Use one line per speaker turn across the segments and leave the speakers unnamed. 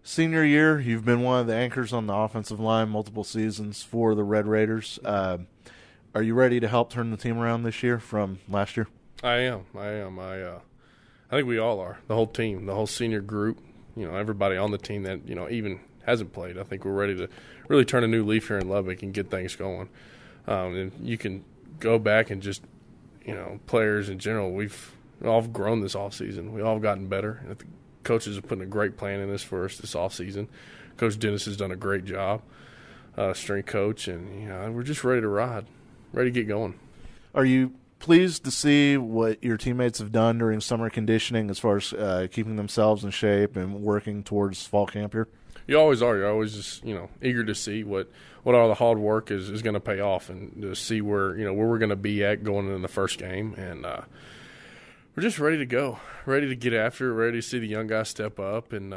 Senior year, you've been one of the anchors on the offensive line multiple seasons for the Red Raiders. Are you ready to help turn the team around this year from last year?
I am. I think we all are. The whole team, the whole senior group. Everybody on the team that even hasn't played. I think we're ready to really turn a new leaf here in Lubbock and get things going. And you can go back and just players in general. We've all grown this off season. We all gotten better. I think coaches are putting a great plan in this for us this off season. Coach Dennis has done a great job, strength coach, and we're just ready to ride, ready to get going.
Are you pleased to see what your teammates have done during summer conditioning as far as keeping themselves in shape and working towards fall camp here?
You always are. You're always just eager to see what all the hard work is going to pay off, and to see where we're going to be at going into the first game. And we're just ready to go, ready to get after it, ready to see the young guys step up. And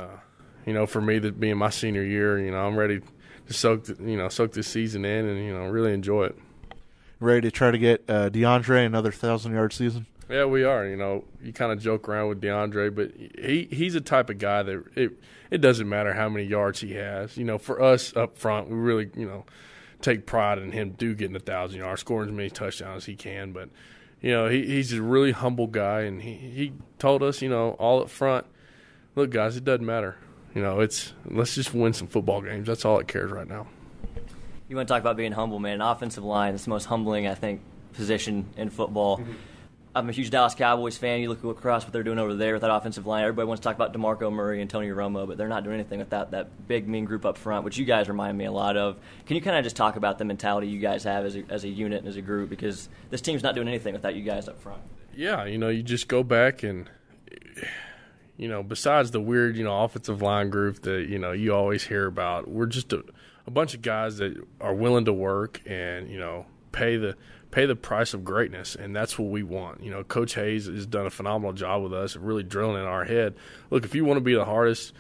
for me, that being my senior year, I'm ready to soak this season in and really enjoy it.
Ready to try to get DeAndre another 1,000-yard season?
Yeah, we are. You kind of joke around with DeAndre, but he's the type of guy that it doesn't matter how many yards he has. For us up front, we really take pride in him getting 1,000 yards, scoring as many touchdowns as he can. But he's a really humble guy, and he told us all up front, look guys, it doesn't matter. Let's just win some football games. That's all that cares right now.
You want to talk about being humble, man. Offensive line is the most humbling, I think, position in football. Mm-hmm. I'm a huge Dallas Cowboys fan. You look across what they're doing over there with that offensive line. Everybody wants to talk about DeMarco Murray and Tony Romo, but they're not doing anything with that big, mean group up front, which you guys remind me a lot of. Can you kind of just talk about the mentality you guys have as a unit and as a group? Because this team's not doing anything without you guys up front.
Yeah, you just go back and, besides the weird, offensive line group that, you always hear about, we're just a bunch of guys that are willing to work and, pay the price of greatness, and that's what we want. Coach Hayes has done a phenomenal job with us of really drilling in our head. Look, if you want to be the hardest,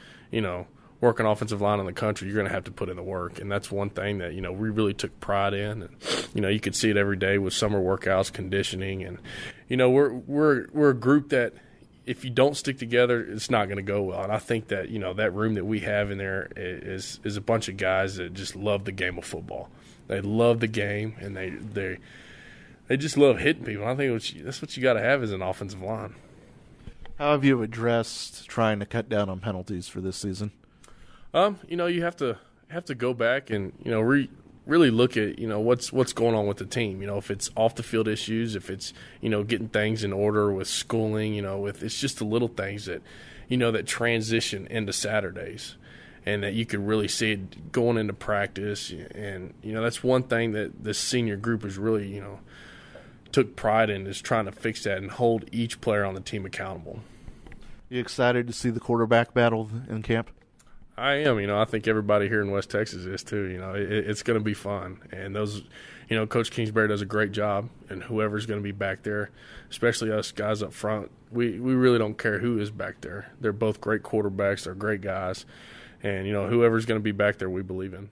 working offensive line in the country, you're going to have to put in the work, and that's one thing that, we really took pride in. And, you could see it every day with summer workouts, conditioning, and, we're a group that if you don't stick together, it's not going to go well. And I think that, that room that we have in there is a bunch of guys that just love the game of football. They love the game, and they just love hitting people. I think that's what you got to have as an offensive line.
How have you addressed trying to cut down on penalties for this season?
You have to go back and really look at what's going on with the team. If it's off the field issues, if it's getting things in order with schooling, it's just the little things that that transition into Saturdays. And that you could really see it going into practice. And, that's one thing that this senior group is really, took pride in, is trying to fix that and hold each player on the team accountable.
You excited to see the quarterback battle in camp?
I am. I think everybody here in West Texas is too. It's going to be fun. And those, Coach Kingsbury does a great job. And whoever's going to be back there, especially us guys up front, we really don't care who is back there. They're both great quarterbacks. They're great guys. And, whoever's going to be back there, we believe in.